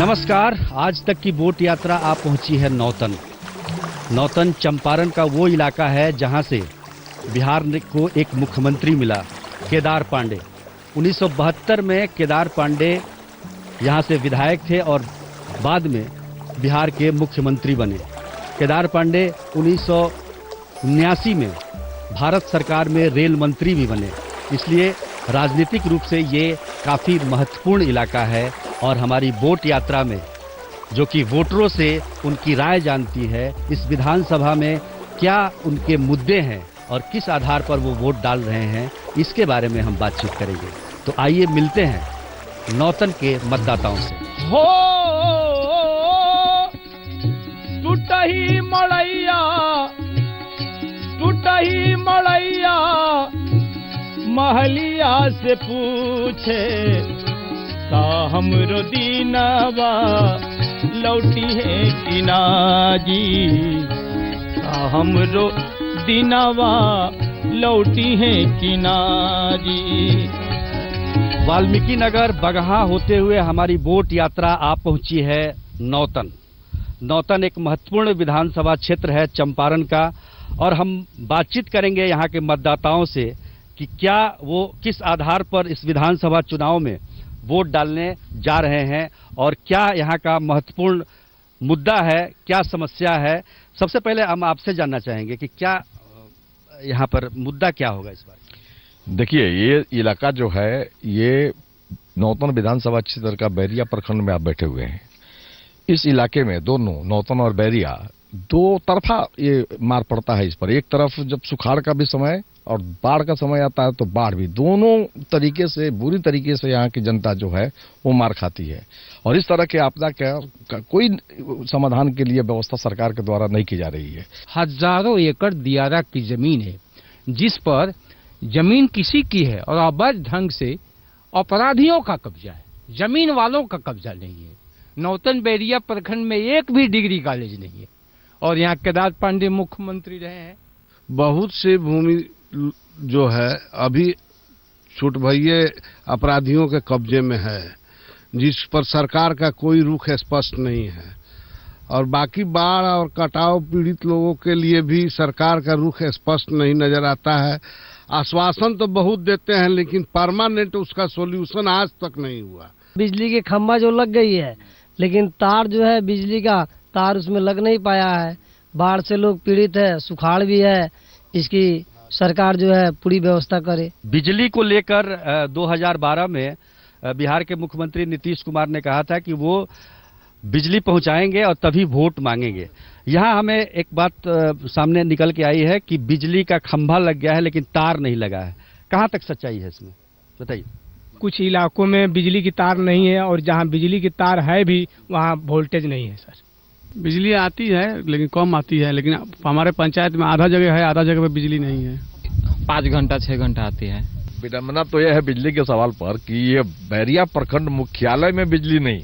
नमस्कार। आज तक की बोट यात्रा आप पहुंची है नौतन। नौतन चंपारण का वो इलाका है जहां से बिहार को एक मुख्यमंत्री मिला, केदार पांडे। 1972 में केदार पांडे यहां से विधायक थे और बाद में बिहार के मुख्यमंत्री बने। केदार पांडे 1979 में भारत सरकार में रेल मंत्री भी बने। इसलिए राजनीतिक रूप से ये काफ़ी महत्वपूर्ण इलाका है और हमारी बोट यात्रा में, जो कि वोटरों से उनकी राय जानती है, इस विधानसभा में क्या उनके मुद्दे हैं और किस आधार पर वो वोट डाल रहे हैं, इसके बारे में हम बातचीत करेंगे। तो आइए मिलते हैं नौतन के मतदाताओं से। हो टूटही मड़ैया, टूटही मड़ैया, महलिया से पूछे ता हमरो दीनवा लौटी है कि ना जी, ता हमरो दीनवा लौटी है कि ना जी। वाल्मीकि नगर बगहा होते हुए हमारी बोट यात्रा आप पहुंची है नौतन। नौतन एक महत्वपूर्ण विधानसभा क्षेत्र है चंपारण का, और हम बातचीत करेंगे यहाँ के मतदाताओं से कि क्या वो किस आधार पर इस विधानसभा चुनाव में वोट डालने जा रहे हैं और क्या यहाँ का महत्वपूर्ण मुद्दा है, क्या समस्या है। सबसे पहले हम आपसे जानना चाहेंगे कि क्या यहाँ पर मुद्दा क्या होगा इस बार। देखिए, ये इलाका जो है ये नौतन विधानसभा क्षेत्र का बैरिया प्रखंड में आप बैठे हुए हैं। इस इलाके में दोनों नौतन और बैरिया दो तरफा ये मार पड़ता है इस पर। एक तरफ जब सुखाड़ का भी समय और बाढ़ का समय आता है तो बाढ़ भी, दोनों तरीके से बुरी तरीके से यहाँ की जनता जो है वो मार खाती है। और इस तरह के आपदा का कोई समाधान के लिए व्यवस्था सरकार के द्वारा नहीं की जा रही है। हजारों एकड़ दियारा की जमीन है जिस पर जमीन किसी की है और अवैध ढंग से अपराधियों का कब्जा है, जमीन वालों का कब्जा नहीं है। नौतन बैरिया प्रखंड में एक भी डिग्री कॉलेज नहीं है और यहाँ केदार पांडे मुख्यमंत्री रहे हैं। बहुत से भूमि जो है अभी छूट भइये अपराधियों के कब्जे में है, जिस पर सरकार का कोई रुख स्पष्ट नहीं है। और बाकी बाढ़ और कटाव पीड़ित लोगों के लिए भी सरकार का रुख स्पष्ट नहीं नजर आता है। आश्वासन तो बहुत देते हैं लेकिन परमानेंट उसका सॉल्यूशन आज तक नहीं हुआ। बिजली के खंभा जो लग गई है लेकिन तार जो है बिजली का तार उसमें लग नहीं पाया है। बाढ़ से लोग पीड़ित है, सुखाड़ भी है, इसकी सरकार जो है पूरी व्यवस्था करे। बिजली को लेकर 2012 में बिहार के मुख्यमंत्री नीतीश कुमार ने कहा था कि वो बिजली पहुंचाएंगे और तभी वोट मांगेंगे। यहाँ हमें एक बात सामने निकल के आई है कि बिजली का खंभा लग गया है लेकिन तार नहीं लगा है। कहाँ तक सच्चाई है इसमें, बताइए। कुछ इलाकों में बिजली की तार नहीं है और जहाँ बिजली की तार है भी वहाँ वोल्टेज नहीं है। सर, बिजली आती है लेकिन कम आती है, लेकिन हमारे पंचायत में आधा जगह है, आधा जगह पे बिजली नहीं है। 5 घंटा 6 घंटा आती है। विडम्बना तो यह है बिजली के सवाल पर कि ये बैरिया प्रखंड मुख्यालय में बिजली नहीं,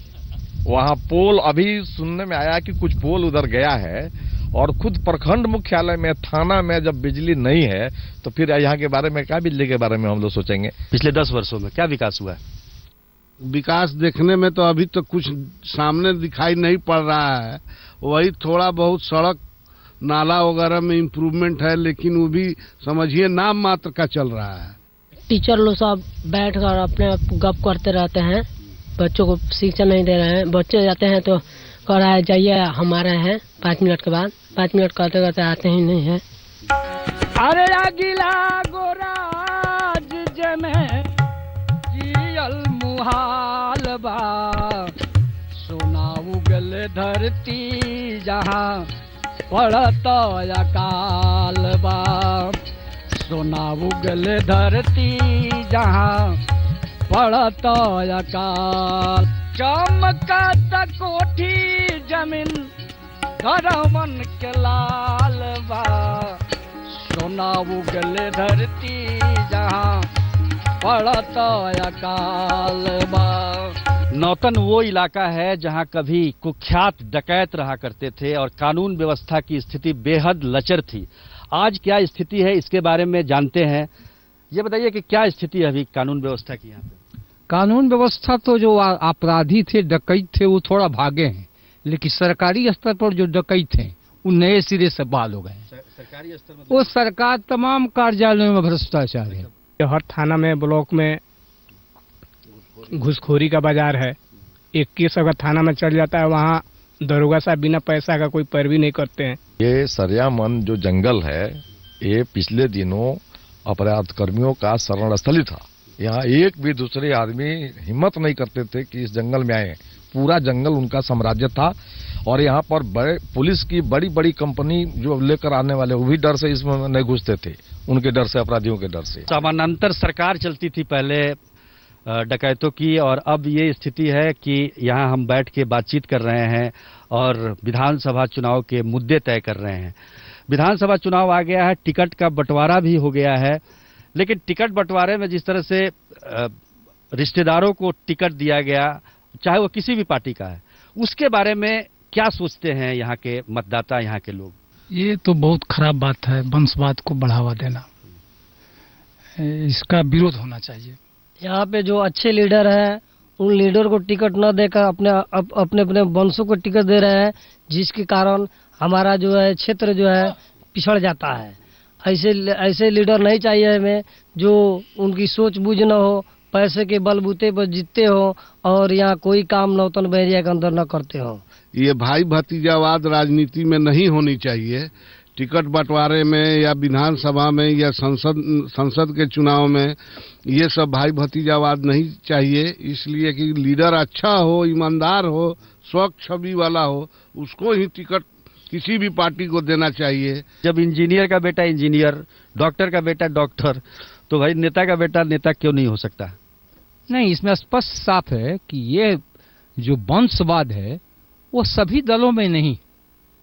वहाँ पोल, अभी सुनने में आया कि कुछ पोल उधर गया है, और खुद प्रखंड मुख्यालय में थाना में जब बिजली नहीं है तो फिर यहाँ के बारे में क्या, बिजली के बारे में हम लोग सोचेंगे। पिछले 10 वर्षों में क्या विकास हुआ है? विकास देखने में तो अभी तो कुछ सामने दिखाई नहीं पड़ रहा है। वही थोड़ा बहुत सड़क नाला वगैरह में इम्प्रूवमेंट है, लेकिन वो भी समझिए नाम मात्र का चल रहा है। टीचर लोग सब बैठ कर अपने गप करते रहते हैं, बच्चों को शिक्षा नहीं दे रहे हैं। बच्चे जाते हैं तो कह रहा है जाइए हमारे हैं, 5 मिनट के बाद 5 मिनट करते करते आते ही नहीं है। अरे अगिला गोराज जमे जियल मुहाल बा, सोना उगल धरती जहाँ पड़त अकाल बा, सोना उगल धरती जहाँ पड़त अकाल। चमकत कोठी जमीन धरमन के लाल बा, सोना उगल धरती जहाँ पड़त अकाल बा। नौतन वो इलाका है जहां कभी कुख्यात डकैत रहा करते थे और कानून व्यवस्था की स्थिति बेहद लचर थी। आज क्या स्थिति है इसके बारे में जानते हैं। ये बताइए कि क्या स्थिति है अभी कानून व्यवस्था की यहाँ पे? कानून व्यवस्था तो जो अपराधी थे, डकैत थे, वो थोड़ा भागे हैं, लेकिन सरकारी स्तर पर जो डकैत थे वो नए सिरे से बहाल हो गए हैं। सरकारी स्तर वो सरकार तमाम कार्यालयों में भ्रष्टाचार है। हर थाना में, ब्लॉक में घूसखोरी का बाजार है। एक केस अगर थाना में चल जाता है, वहाँ दरोगा साहब बिना पैसा का कोई पैरवी नहीं करते हैं। ये सरियामन जो जंगल है, ये पिछले दिनों अपराध कर्मियों का शरण स्थली था। यहाँ एक भी दूसरे आदमी हिम्मत नहीं करते थे कि इस जंगल में आए। पूरा जंगल उनका साम्राज्य था और यहाँ पर बड़े पुलिस की बड़ी बड़ी कंपनी जो लेकर आने वाले, वो भी डर से इसमें नहीं घुसते थे, उनके डर से, अपराधियों के डर से। समानांतर सरकार चलती थी पहले डकैतों की, और अब ये स्थिति है कि यहाँ हम बैठ के बातचीत कर रहे हैं और विधानसभा चुनाव के मुद्दे तय कर रहे हैं। विधानसभा चुनाव आ गया है, टिकट का बंटवारा भी हो गया है, लेकिन टिकट बंटवारे में जिस तरह से रिश्तेदारों को टिकट दिया गया, चाहे वो किसी भी पार्टी का है, उसके बारे में क्या सोचते हैं यहाँ के मतदाता, यहाँ के लोग? ये तो बहुत खराब बात है, वंशवाद को बढ़ावा देना, इसका विरोध होना चाहिए। यहाँ पे जो अच्छे लीडर हैं, उन लीडर को टिकट न देकर अपने वंशों को टिकट दे रहे हैं, जिसके कारण हमारा जो है क्षेत्र जो है पिछड़ जाता है। ऐसे लीडर नहीं चाहिए हमें, जो उनकी सोच बूझ न हो, पैसे के बलबूते पर जीतते हो और यहाँ कोई काम नौतन बहरिया के अंदर न करते हो। ये भाई भतीजावाद राजनीति में नहीं होनी चाहिए। टिकट बंटवारे में या विधानसभा में या संसद के चुनाव में ये सब भाई भतीजावाद नहीं चाहिए। इसलिए कि लीडर अच्छा हो, ईमानदार हो, स्वच्छ छवि वाला हो, उसको ही टिकट किसी भी पार्टी को देना चाहिए। जब इंजीनियर का बेटा इंजीनियर, डॉक्टर का बेटा डॉक्टर, तो भाई नेता का बेटा नेता क्यों नहीं हो सकता? नहीं, इसमें स्पष्ट साफ है कि ये जो वंशवाद है वो सभी दलों में नहीं,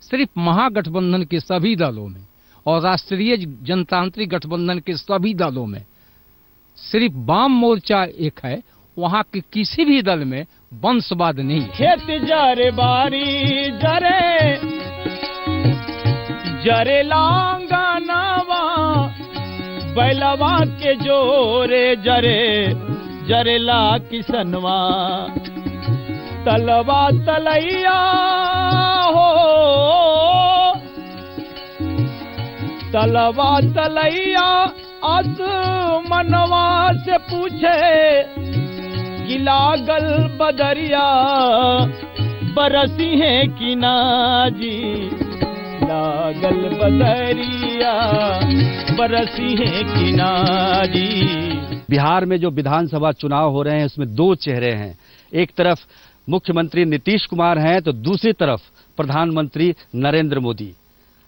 सिर्फ महागठबंधन के सभी दलों में और राष्ट्रीय जनतांत्रिक गठबंधन के सभी दलों में। सिर्फ वाम मोर्चा एक है, वहां के किसी भी दल में वंशवाद नहीं है। खेत जरे बारी जरे जरे लांगनवा, बैलवा के जोरे जरे जरेला किसनवा, तलवा तलैया हो, तलवा तलैया आसमनवा से पूछे कि लागल बदरिया बरसी है कि ना जी, लागल बदरिया बरसी है कि ना जी। बिहार में जो विधानसभा चुनाव हो रहे हैं, उसमें दो चेहरे हैं। एक तरफ मुख्यमंत्री नीतीश कुमार हैं, तो दूसरी तरफ प्रधानमंत्री नरेंद्र मोदी।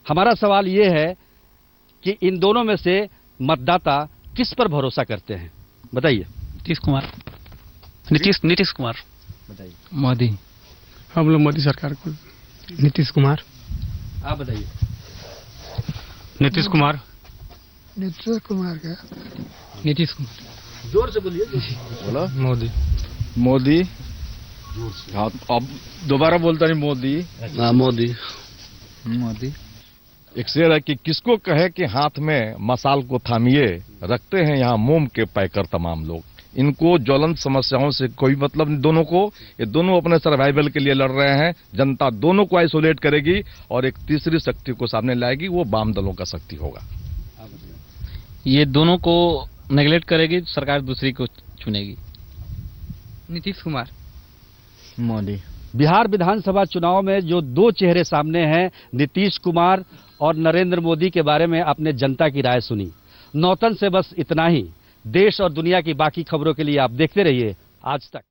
हमारा सवाल ये है कि इन दोनों में से मतदाता किस पर भरोसा करते हैं? बताइए। नीतीश कुमार। नीतीश कुमार। बताइए। मोदी। हम लोग मोदी सरकार को। नीतीश कुमार। आप बताइए। नीतीश कुमार। नीतीश कुमार का। नीतीश कुमार। जोर से बोलिए। बोला मोदी। मोदी। हाँ, अब दोबारा बोलता नहीं। मोदी। मोदी। मोदी। एक शेर है कि किसको कहे कि हाथ में मसाल को थामिए, रखते हैं यहाँ मोम के पैकर तमाम लोग। इनको ज्वलंत समस्याओं से कोई मतलब नहीं दोनों को। ये दोनों अपने सर्वाइवल के लिए लड़ रहे हैं। जनता दोनों को आइसोलेट करेगी और एक तीसरी शक्ति को सामने लाएगी, वो वाम दलों का शक्ति होगा। ये दोनों को नेगलेक्ट करेगी, सरकार दूसरी को चुनेगी। नीतीश कुमार। मोदी। बिहार विधानसभा चुनाव में जो दो चेहरे सामने हैं, नीतीश कुमार और नरेंद्र मोदी के बारे में आपने जनता की राय सुनी। नौतन से बस इतना ही। देश और दुनिया की बाकी खबरों के लिए आप देखते रहिए आज तक।